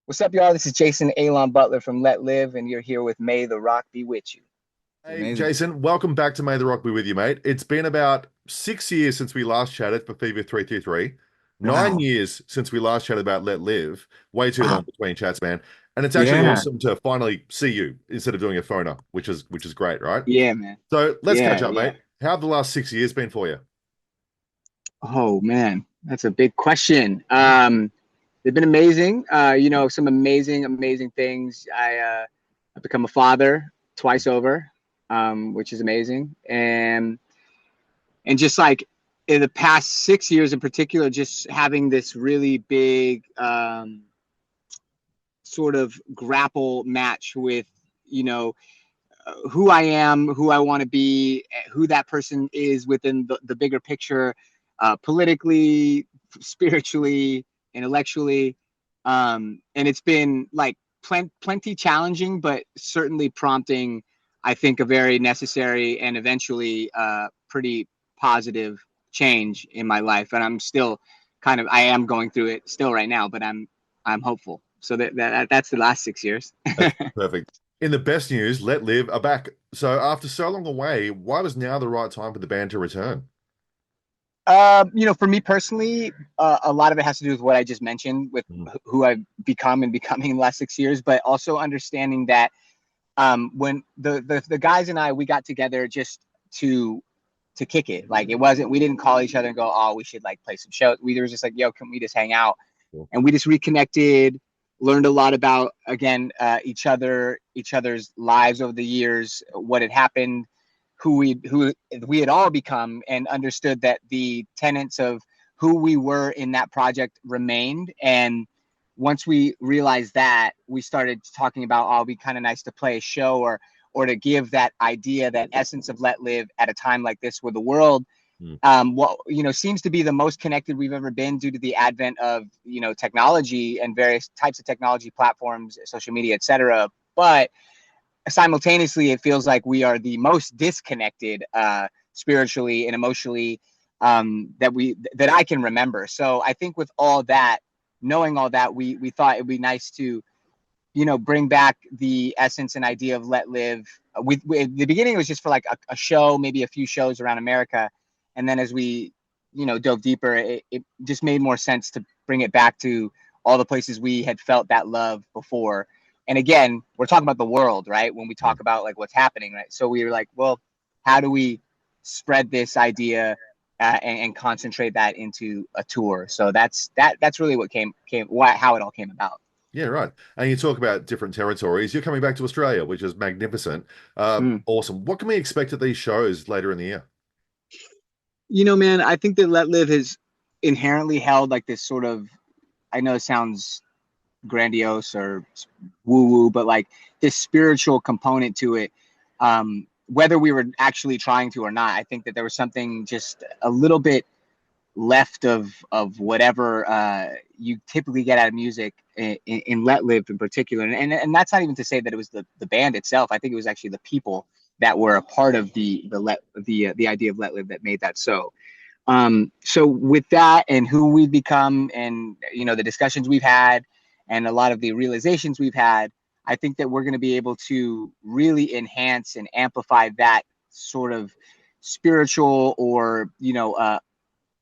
What's up, y'all? This is Jason Aalon Butler from Let Live, and you're here with May the Rock Be With You. Hey, Amazing. Jason, welcome back to May the Rock Be With You, mate. It's been about 6 years since we last chatted for FIFA 323, nine Wow. years since we last chatted about Let Live. Way too long Wow. between chats, man. And it's actually Yeah. awesome to finally see you instead of doing a phoner, which is great, right? Yeah, man. So let's catch Yeah, up, yeah. mate. How have the last 6 years been for you? Oh, man. That's a big question. Mhm. They've been amazing. Some amazing, amazing things. I've become a father twice over, which is amazing. And just like in the past 6 years in particular, just having this really big sort of grapple match with, you know, who I am, who I want to be, who that person is within the bigger picture, politically, spiritually, intellectually. And it's been like plenty challenging, but certainly prompting, I think, a very necessary and eventually pretty positive change in my life. And I'm still I am going through it still right now, but I'm hopeful. So that's the last 6 years. That's perfect. In the best news, Let Live are back. So after so long away, why was now the right time for the band to return? For me personally, a lot of it has to do with what I just mentioned, with Mhm. who I've become and becoming in the last 6 years, but also understanding that when the guys and I, we got together just to kick it. Like, we didn't call each other and go, oh, we should like play some shows. We were just like, yo, can we just hang out? Cool. And we just reconnected, learned a lot about, again, each other's lives over the years, what had happened, who we had all become, and understood that the tenets of who we were in that project remained. And once we realized that, we started talking about, oh, it'd be kind of nice to play a show, or to give that idea, that essence of Let Live at a time like this, where the world Mm. what seems to be the most connected we've ever been, due to the advent of technology and various types of technology platforms, social media, etc. But simultaneously, it feels like we are the most disconnected, spiritually and emotionally, that I can remember. So I think with all that, knowing all that, we thought it'd be nice to bring back the essence and idea of Let Live. With the beginning, it was just for like a show, maybe a few shows around America, and then as we dove deeper, it just made more sense to bring it back to all the places we had felt that love before. And again, we're talking about the world, right? When we Mm. talk about like what's happening, right? So we were like, well, how do we spread this idea, and concentrate that into a tour? So that's really what how it all came about. Yeah, right. And you talk about different territories. You're coming back to Australia, which is magnificent. Mm. Awesome. What can we expect at these shows later in the year? Man, I think that Let Live has inherently held like this sort of, I know it sounds grandiose or woo woo, but like this spiritual component to it. Whether we were actually trying to or not, I think that there was something just a little bit left of whatever you typically get out of music in Let Live in particular. And that's not even to say that it was the band itself. I think it was actually the people that were a part of the idea of Let Live that made that so. So with that and who we've become, and the discussions we've had, and a lot of the realizations we've had, I think that we're going to be able to really enhance and amplify that sort of spiritual, or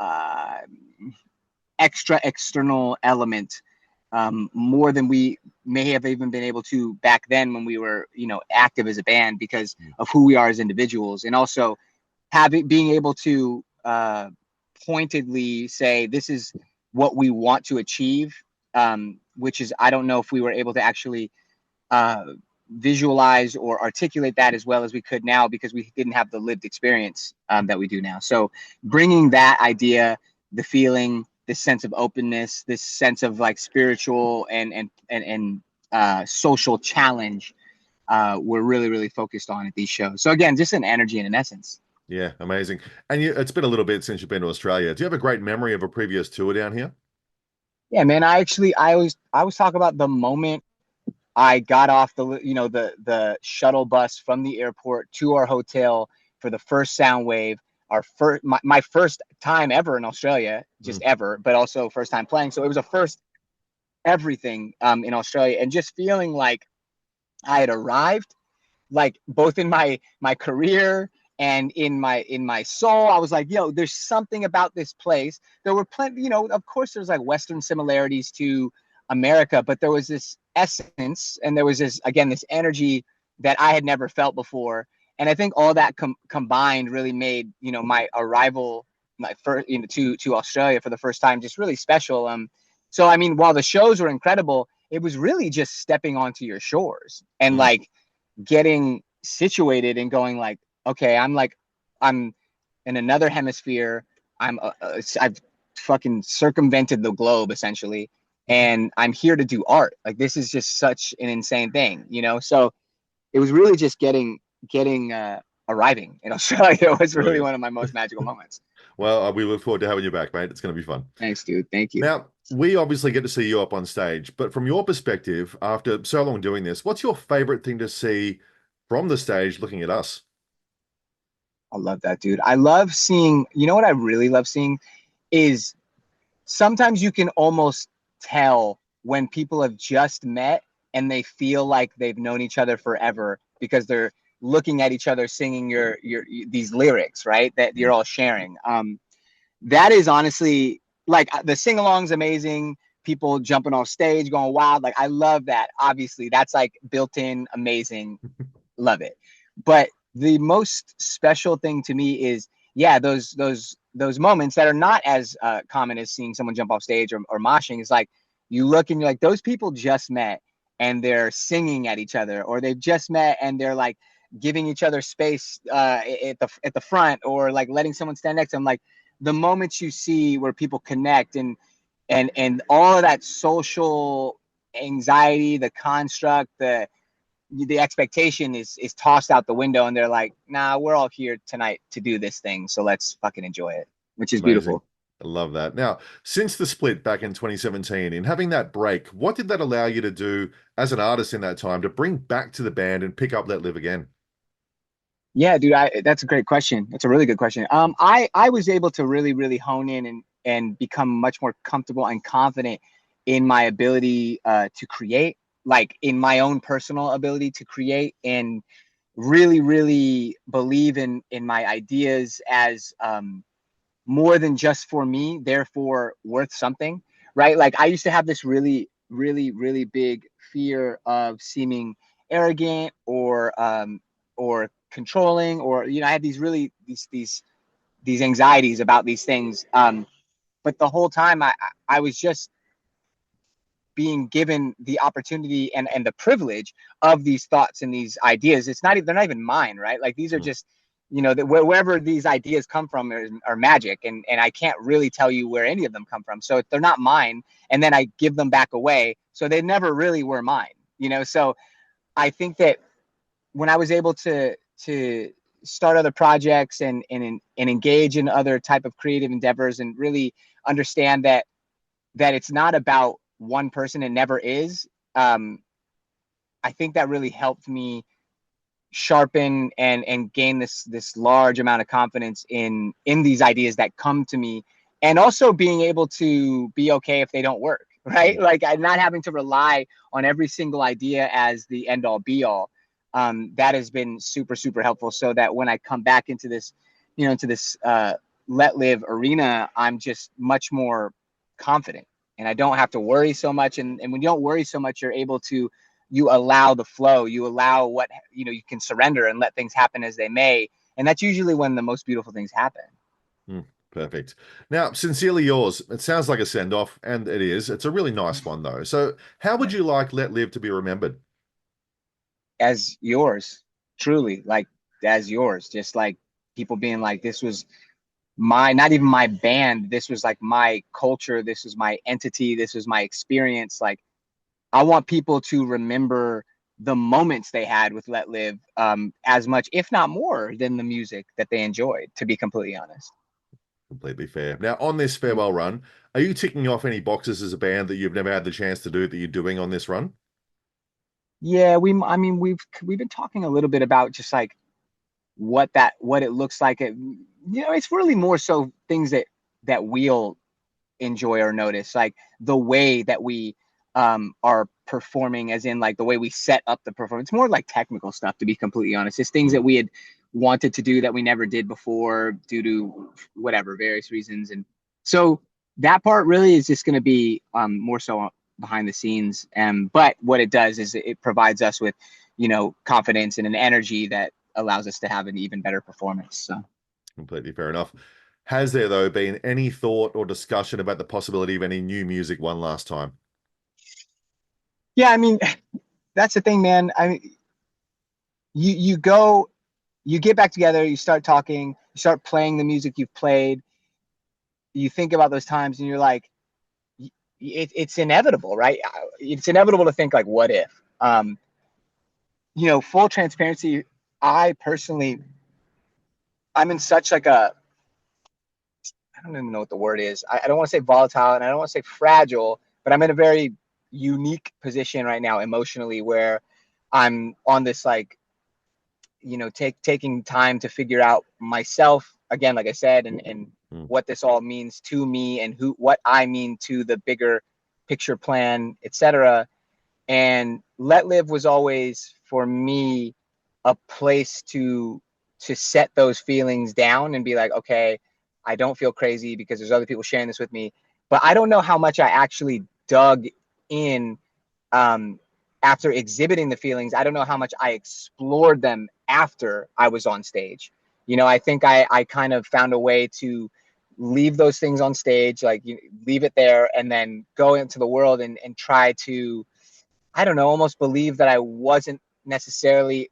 uh, extra external element, more than we may have even been able to back then when we were active as a band, because of who we are as individuals. And also being able to pointedly say, this is what we want to achieve, which is, I don't know if we were able to actually uh, visualize or articulate that as well as we could now, because we didn't have the lived experience that we do now. So bringing that idea, the feeling, this sense of openness, this sense of like spiritual and social challenge, we're really, really focused on at these shows. So again, just an energy and an essence. Yeah, amazing. And it's been a little bit since you've been to Australia. Do you have a great memory of a previous tour down here? Yeah, man. I always talk about the moment I got off the shuttle bus from the airport to our hotel for the first Soundwave, my first time ever in Australia, Mm. just ever, but also first time playing. So it was a first everything in Australia, and just feeling like I had arrived, like both in my career and in my soul. I was like, yo, there's something about this place. There were plenty, of course there's like Western similarities to America, but there was this essence, and there was this, again, this energy that I had never felt before. And I think all that combined really made, my arrival, my first, to Australia for the first time, just really special. So I mean, while the shows were incredible, it was really just stepping onto your shores and Mm. like getting situated and going like, okay, I'm in another hemisphere. I've fucking circumvented the globe essentially, and I'm here to do art. Like, this is just such an insane thing. So it was really just getting arriving in Australia was really Brilliant. one of my most magical moments. Well, we look forward to having you back, mate. It's going to be fun. Thanks, dude. Thank you. Now, we obviously get to see you up on stage, but from your perspective, after so long doing this, what's your favorite thing to see from the stage looking at us? I love that, dude. I love seeing, what I really love seeing is sometimes you can almost tell when people have just met and they feel like they've known each other forever because they're looking at each other singing your these lyrics, right? That you're all sharing. That is honestly, like, the sing-along's amazing. People jumping off stage, going wild. Like, I love that. Obviously, that's like built in, amazing. Love it. But the most special thing to me is, yeah, those moments that are not as common as seeing someone jump off stage or moshing. Is like, you look and you're like, those people just met and they're singing at each other, or they've just met and they're like giving each other space at the front, or like letting someone stand next to them. Like, the moments you see where people connect, and all of that social anxiety, the construct, the expectation is tossed out the window, and they're like, nah, we're all here tonight to do this thing, so let's fucking enjoy it, which is Amazing. beautiful. I love that. Now, since the split back in 2017, in having that break, what did that allow you to do as an artist in that time to bring back to the band and pick up Let Live again? Yeah, dude, that's a great question. That's a really good question. I was able to really, really hone in and become much more comfortable and confident in my ability to create, like in my own personal ability to create, and really, really believe in my ideas as more than just for me, therefore worth something, right? Like, I used to have this really, really, really big fear of seeming arrogant or controlling, or I had these really these anxieties about these things. But the whole time I was just being given the opportunity and the privilege of these thoughts and these ideas. They're not even mine, right? Like, these are Mm. just, wherever these ideas come from are magic, and I can't really tell you where any of them come from. So they're not mine, and then I give them back away, so they never really were mine. So I think that when I was able to start other projects and engage in other type of creative endeavors, and really understand that it's not about one person, it never is. I think that really helped me sharpen and gain this large amount of confidence in these ideas that come to me, and also being able to be okay if they don't work, right? Mm. Like, I'm not having to rely on every single idea as the end all be all. That has been super, super helpful, so that when I come back into this let live arena, I'm just much more confident, and I don't have to worry so much. And when you don't worry so much, you're able to, you allow the flow, you allow what, you can surrender and let things happen as they may. And that's usually when the most beautiful things happen. Mm. Perfect. Now, sincerely yours. It sounds like a send off, and it is. It's a really nice one, though. So, how would Yeah. you like Let Live to be remembered? As yours, truly, like, as yours, just like people being like, this was not even my band, this was like my culture, this was my entity, this was my experience. Like, I want people to remember the moments they had with Let Live, as much, if not more, than the music that they enjoyed, to be completely honest. Completely fair. Now, on this farewell run, are you ticking off any boxes as a band that you've never had the chance to do that you're doing on this run? Yeah, I mean, we've been talking a little bit about just like what it looks like. It's really more so things that we'll enjoy or notice, like the way that we are performing, as in like the way we set up the performance. It's more like technical stuff, to be completely honest. It's things that we had wanted to do that we never did before due to whatever various reasons. And so that part really is just going to be more so behind the scenes. But what it does is it provides us with, confidence and an energy that allows us to have an even better performance. So Completely fair enough. Has there, though, been any thought or discussion about the possibility of any new music one last time? yeah, I mean, that's the thing, man. I mean, you get back together, you start talking, you start playing the music you've played, you think about those times, and you're like, it's inevitable, right? It's inevitable to think like, what if? Full transparency. I personally, I'm in such like I don't even know what the word is. I don't want to say volatile and I don't want to say fragile, but I'm in a very unique position right now emotionally where I'm on this like, taking time to figure out myself again, like I said, and what this all means to me and what I mean to the bigger picture plan, etc. And Let Live was always for me a place to set those feelings down and be like, okay, I don't feel crazy because there's other people sharing this with me. But I don't know how much I actually dug in after exhibiting the feelings. I don't know how much I explored them after I was on stage. I think I kind of found a way to leave those things on stage, like leave it there, and then go into the world and try to, I don't know, almost believe that I wasn't necessarily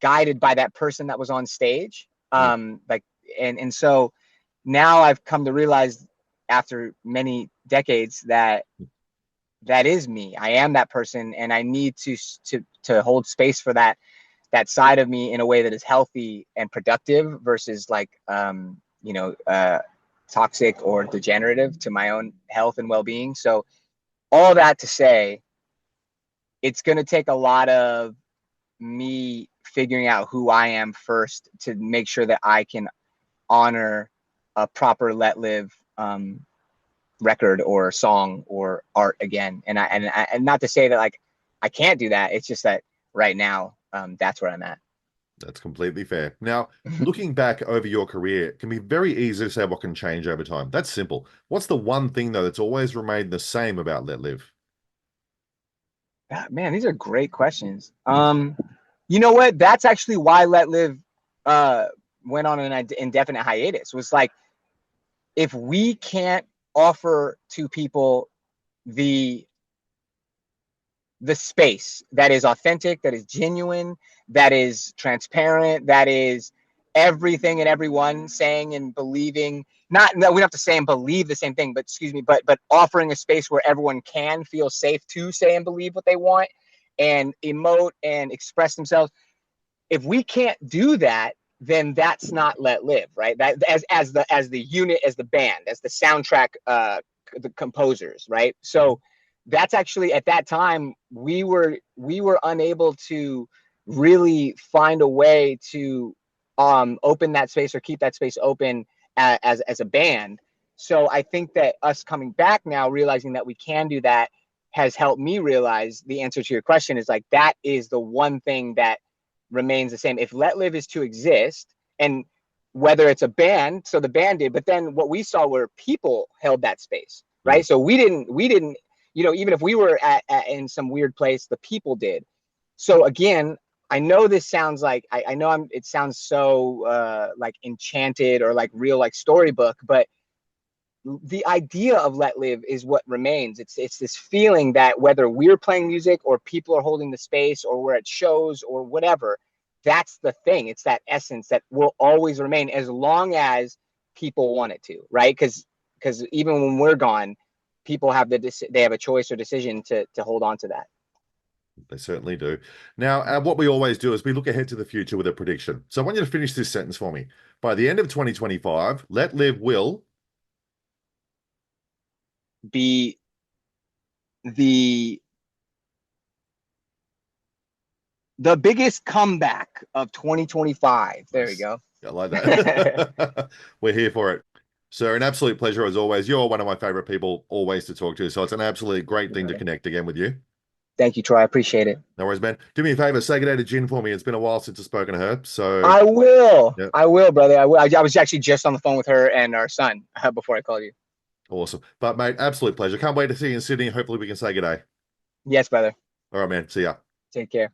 guided by that person that was on stage. And so now I've come to realize after many decades that that is me. I am that person, and I need to hold space for that side of me in a way that is healthy and productive versus like toxic or degenerative to my own health and well-being. So all that to say, it's going to take a lot of me figuring out who I am first to make sure that I can honor a proper Let Live record or song or art again. And not to say that like I can't do that. It's just that right now, that's where I'm at. That's completely fair. Now, looking back over your career, it can be very easy to say what can change over time. That's simple. What's the one thing, though, that's always remained the same about Let Live? Man, these are great questions. You know what? That's actually why Let Live went on an indefinite hiatus. Was like, if we can't offer to people the space that is authentic, that is genuine, that is transparent, that is everything and everyone saying and believing, not that we don't have to say and believe the same thing, but but offering a space where everyone can feel safe to say and believe what they want and emote and express themselves. If we can't do that, then that's not Let Live, right? That as the unit, as the band, as the soundtrack, the composers, right? So that's actually, at that time, we were unable to really find a way to open that space or keep that space open as a band. So I think that us coming back now, realizing that we can do that, has helped me realize the answer to your question is like, that is the one thing that remains the same. If Let Live is to exist, and whether it's a band, so the band did, but then what we saw were people held that space, right? So we didn't, even if we were in some weird place, the people did. So again, I know this sounds like, I know it sounds so like enchanted or like real, like storybook, but the idea of Let Live is what remains. It's this feeling that whether we're playing music or people are holding the space or we're at shows or whatever, that's the thing. It's that essence that will always remain as long as people want it to, right? Because even when we're gone, people have they have a choice or decision to hold on to that. They certainly do. Now, what we always do is we look ahead to the future with a prediction. So I want you to finish this sentence for me. By the end of 2025, Let Live will Be the biggest comeback of 2025. There we nice. go. I like that. We're here for it. Sir, an absolute pleasure as always. You're one of my favorite people always to talk to. So it's an absolutely great thing to connect again with you. Thank you, Troy. I appreciate it. No worries, man. Do me a favor, say good day to Jin for me. It's been a while since I've spoken to her. So, I will. yeah, I will, brother. I will. I was actually just on the phone with her and our son before I called you. awesome. But, mate, absolute pleasure. Can't wait to see you in Sydney. Hopefully, we can say good day. Yes, brother. All right, man. See ya. Take care.